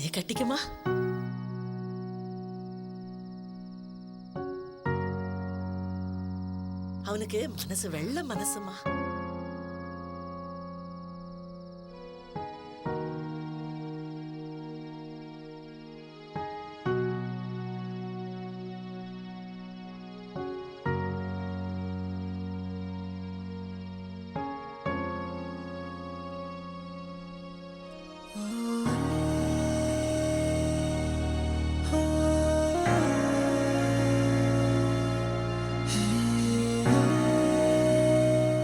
என்னைய கட்டிக்குமா. அவனுக்கு மனசு வெள்ள மனசுமா.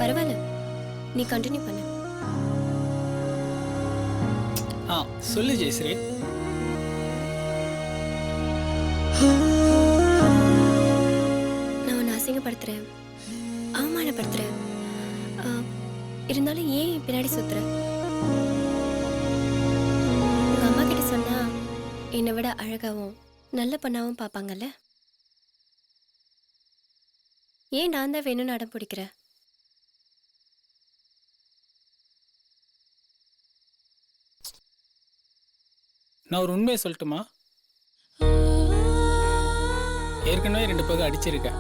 பரவாயில்ல, நீ கண்டினியூ பண்ணு. சொல்லு ஜெயஸ்ரீ. நான் உன்னை அசிங்கப்படுத்துறேன், அவமானப்படுத்துறேன். இருந்தாலும் ஏன் என் பின்னாடி சுத்துற? உங்க அம்மா கிட்ட சொன்னா என்னை விட அழகாவும் நல்ல பண்ணாவும் பார்ப்பாங்கல்ல. ஏன் நான் தான் வேணும்னு அடம் பிடிக்கிறேன்? நான் ஒரு உண்மையை சொல்லட்டுமா? ஏற்கனவே 2 பேருக்கு அடிச்சிருக்கேன்.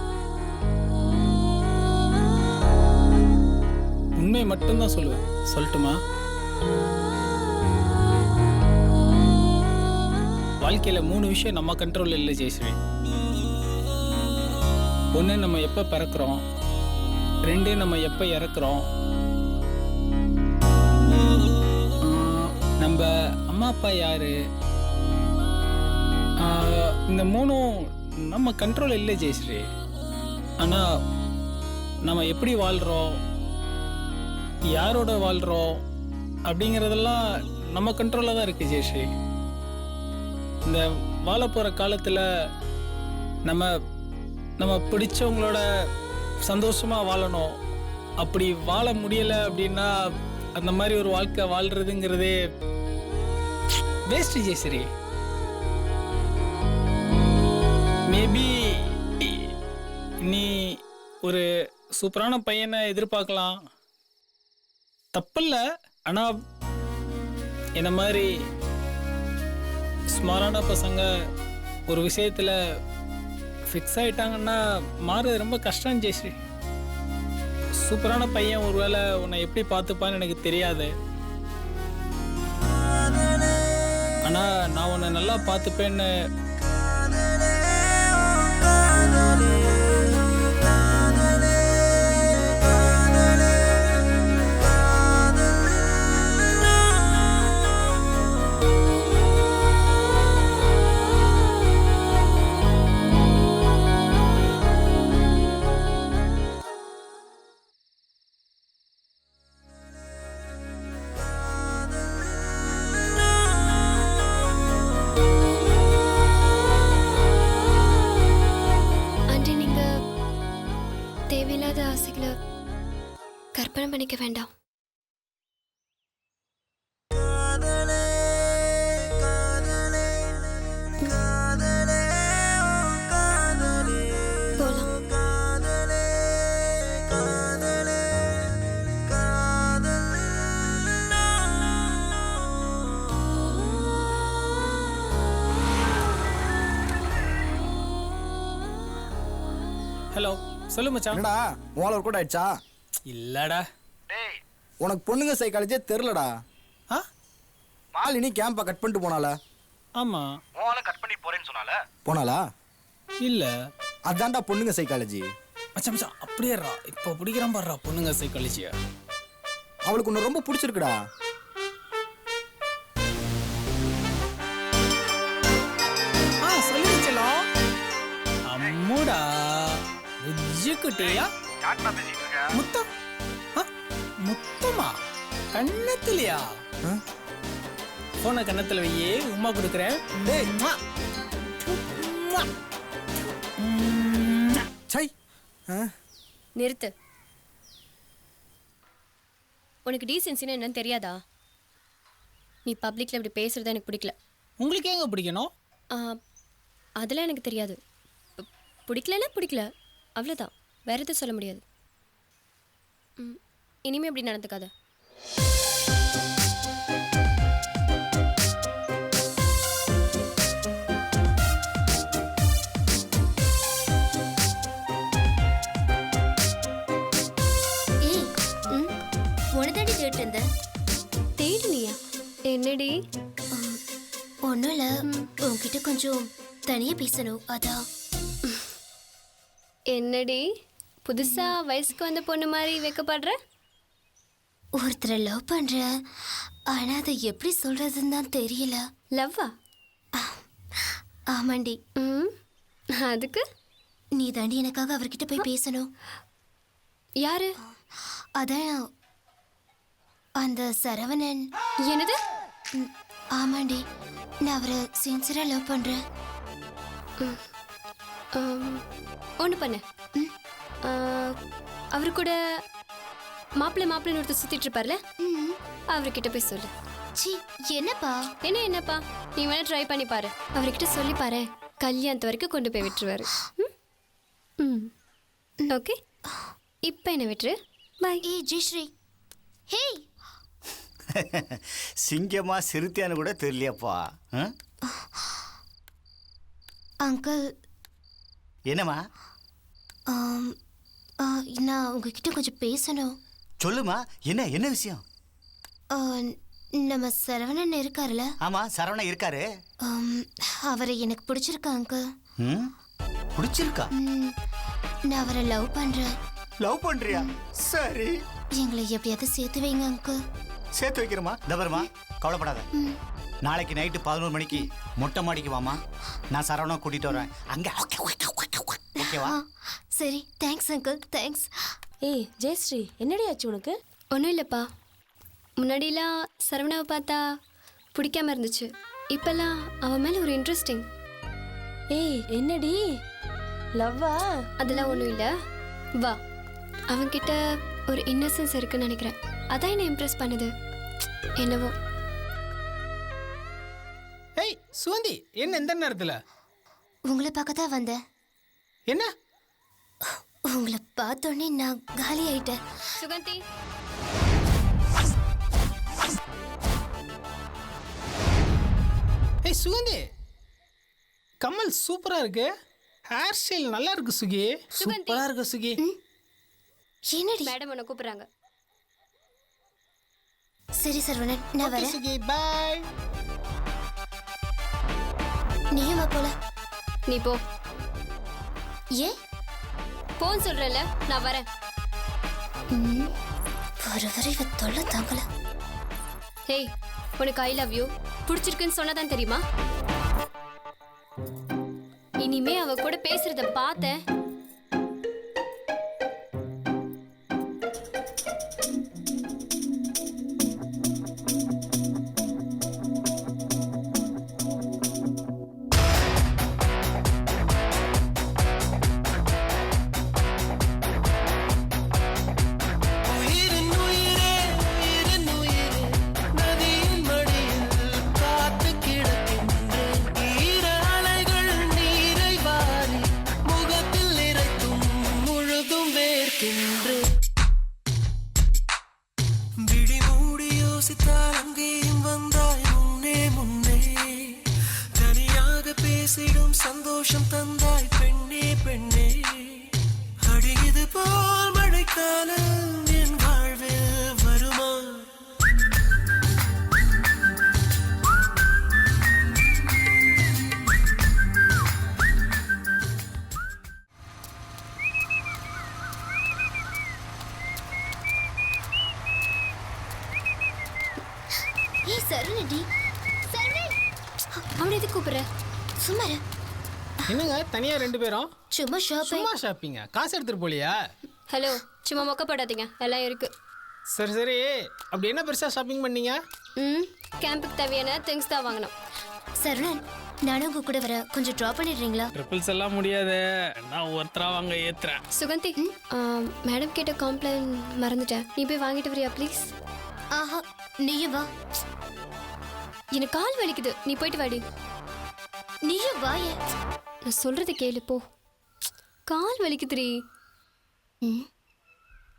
உண்மையை மட்டும்தான் சொல்லுவேன். சொல்லட்டுமா? வாழ்க்கையில 3 விஷயம் நம்ம கண்ட்ரோல் இல்லை ஜெயஸ்ரீ. 1 நம்ம எப்ப பிறக்கிறோம், 2 நம்ம எப்ப இறக்குறோம், நம்ம அம்மா அப்பா யாரு, இந்த 3ம் நம்ம கண்ட்ரோல் இல்லை ஜெயஸ்ரீ. ஆனா நம்ம எப்படி வாழ்றோம், யாரோட வாழ்றோம் அப்படிங்கிறதெல்லாம் நம்ம கண்ட்ரோல்ல தான் இருக்கு ஜெயஸ்ரீ. இந்த வாழ போற காலத்துல நம்ம நம்ம பிடிச்சவங்களோட சந்தோஷமா வாழணும். அப்படி வாழ முடியல அப்படின்னா அந்த மாதிரி ஒரு வாழ்க்கை வாழ்றதுங்கிறதே வேஸ்ட் ஜெயஸ்ரீ. மேபி நீ ஒரு சூப்பரான பையனை எதிர்பார்க்கலாம், தப்பில்ல. ஆனா என்ன மாதிரி ஸ்மாரான பசங்க ஒரு விஷயத்துல ஃபிக்ஸ் ஆயிட்டாங்கன்னா மாறுறது ரொம்ப கஷ்டம் ஜெயஸ்ரீ. சூப்பரான பையன் ஒருவேளை உன்னை எப்படி பார்த்துப்பான்னு எனக்கு தெரியாது. ஆனா நான் உன்னை நல்லா பார்த்துப்பேன்னு தேவையில்லாத ஆசைகளை கற்பனை பண்ணிக்க வேண்டாம். ஹலோ, சொல்லு மச்சான். என்னடா மோல ஒர்க் அவுட் ஆயிடுச்சா? இல்லடா. டேய், உனக்கு பொண்ணுங்க சைக்காலஜியே தெரியலடா. மாலினி கேம்பை கட் பண்ணிட்டு போனால? ஆமா. மோல கட் பண்ணி போறேன்னு சொன்னால? போனாலா? இல்ல. அதான்டா பொண்ணுங்க சைக்காலஜி. மச்சான் மச்சான் அப்படியேறா. இப்போ பிடிக்கிறான் பாடுறா பொண்ணுங்க சைக்காலஜியா. அவளுக்கு உன்னை ரொம்ப பிடிச்சிருக்குடா. சொல்லிச்சலாம். அம்முடா புஜ்ஜு குட்டியா. முத்தம். முத்தமா கண்ணத்திலையா? போன கண்ணத்துல வையே, உமா கொடுக்குறேன். நிறுத்து. உனக்கு டீசென்சினா என்னன்னு தெரியாதா? நீ பப்ளிக்ல இப்படி பேசுறது எனக்கு பிடிக்கல. உங்களுக்கு எங்க பிடிக்கணும்? அதெல்லாம் எனக்கு தெரியாது. பிடிக்கலன்னா பிடிக்கல, அவ்வளோதான். வேற எதுவும் சொல்ல முடியாது. இனிமே அப்படி நடந்துக்காத. உனதாண்டி தேடிட்டு இருந்த. தேடினியா? என்னடி? ஒன்றும் இல்லை, உன்கிட்ட கொஞ்சம் தனியாக பேசணும், அதான். என்னடி புதுசா வயசுக்கு வந்த பொண்ணு மாதிரி வைக்கப்படுற? ஒருத்தரை லவ் பண்ணுறேன், ஆனால் அதை எப்படி சொல்கிறதுன்னு தான் தெரியல. லவ்வா? ஆமாண்டி. ம், அதுக்கு நீ தாண்டி எனக்காக அவர்கிட்ட போய் பேசணும். யாரு? அதான் அந்த சரவணன். என்னது? ஆமாண்டி, நான் அவரை சின்சியராக லவ் பண்ணுறேன். ஒன்று பண்ணு. அவரு கூட மாப்பிள்ளைன்னு ஒருத்தர் சுத்திட்டு இருப்பார்ல, அவர்கிட்ட போய் சொல்லு. சி, என்னப்பா? என்னப்பா, நீ வேணா ட்ரை பண்ணி பாரு. அவர்கிட்ட சொல்லி பாரு, கல்யாணத்து வரைக்கும் கொண்டு போய் விட்டுருவாரு. ம், ஓகே. இப்போ என்ன விட்டுரு. பாய். ஏய் ஜெயஸ்ரீ, ஹேய். சிங்கமா சிறுத்தையான்னு கூட தெரியலையாப்பா. அங்கிள். என்னம்மா? நான் உங்ககிட்ட கொஞ்சம் பேசணும். சொல்லுமா, என்ன என்ன விஷயம்? நம்ம சரவணன் இருக்காருல்ல? ஆமா, சரவணன் இருக்காரு. அவரை எனக்கு பிடிச்சிருக்கா அங்கிள். பிடிச்சிருக்கா? நான் அவரை லவ் பண்றேன். லவ் பண்றியா? சரி, எங்களை எப்படியாவது சேர்த்து வைங்க அங்கிள். சேர்த்து வைக்கிறோமா. தபருமா, கவலைப்படாத. நாளைக்கு நைட்டு 11 மணிக்கு மொட்டை மாடிக்கு வாமா, நான் சரவணா கூட்டிட்டு வரேன். அங்க ஓகேவா? சரி, தேங்க்ஸ் அங்கிள், தேங்க்ஸ். ஏய் ஜெயஸ்ரீ, என்னடி ஆச்சு உனக்கு? ஒன்றும் இல்லைப்பா. முன்னாடிலாம் சரவணாவை பார்த்தா பிடிக்காம இருந்துச்சு. இப்போல்லாம் அவன் மேலே ஒரு இன்ட்ரெஸ்டிங். ஏய் என்னடி லவ்வா? அதெல்லாம் ஒன்றும் இல்லை, வா. அவன்கிட்ட ஒரு இன்னசென்ஸ் இருக்குன்னு நினைக்கிறேன். அதான் என்னை இம்ப்ரெஸ் பண்ணுது என்னவோ. ஏய் சுகந்தி, என்ன இந்த நேரத்தில்? உங்களை பார்க்க தான் வந்தேன். என்ன? உங்களை பார்த்தோன்னே நான் காலி ஆயிட்டேன். சுகந்தி, ஏய் சுகந்தி, கமல் சூப்பராக இருக்கு. ஹேர் ஸ்டைல் நல்லா இருக்கு சுகி. சூப்பராக இருக்கு சுகி. என்னடி? மேடம் உன்னை கூப்பிட்றாங்க. சரி சரவணன், நான் வரேன். சுகி பாய். நீயும் வா போல. நீ போ. ஏன்? போன்னு சொல்கிறேன்ல, நான் வரேன். வர இவ தொல்லை தாங்கல. ஹேய், உனக்கு ஐ லவ் யூ பிடிச்சிருக்குன்னு சொன்னதான் தெரியுமா? இனிமே அவ கூட பேசுறத பார்த்தேன். சந்தோஷம் தந்தாய் பெண்ணே பெண்ணே, அடியது போல் மழைக்காலம் என் வாழ்வில் வருமா? ஏய் சரவணடி, சரவணன். அவனை எதுக்கு கூப்பிடுற? சும்மா இரு. என்னங்க தனியா 2 பேரும்? சும்மா ஷாப்பிங். சும்மா ஷாப்பிங்கா? காசு எடுத்துட்டு போலியா? ஹலோ, சும்மா மொக்கப்படாதீங்க, எல்லாம் இருக்கு. சரி சரி, அப்படி என்ன பெருசா ஷாப்பிங் பண்ணீங்க? கேம்புக்கு தேவையான திங்ஸ் தான் வாங்கினோம். சரவணன், நானும் உங்க கூட வர, கொஞ்சம் ட்ராப் பண்ணிடுறீங்களா? ட்ரிபிள்ஸ் எல்லாம் முடியாது, நான் ஒருத்தரா வாங்க ஏத்துறேன். சுகந்தி, மேடம் கேட்ட காம்ப்ளைண்ட் மறந்துட்டேன். நீ போய் வாங்கிட்டு வரியா ப்ளீஸ்? ஆஹா, நீயும் வா. எனக்கு கால் வலிக்குது, நீ போயிட்டு வாடி. நீயும் வாய. நான் சொல்றது கேளு, போ. கால் வலிக்குதுரி.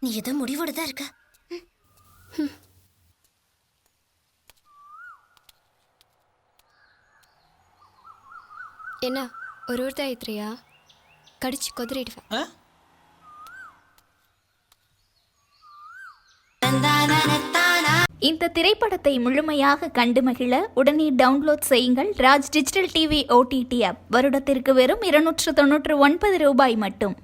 நீ ஏதோ முடிவோட தான் இருக்க. என்ன ஒருத்தர் ஆயித்துறியா? கடிச்சு கொதறிடுவேன். ஆ? இந்த திரைப்படத்தை முழுமையாக கண்டு மகிழ உடனே டவுன்லோட் செய்யுங்கள் Raj digital TV OTT app. வருடத்திற்கு வெறும் 299 ரூபாய் மட்டும்.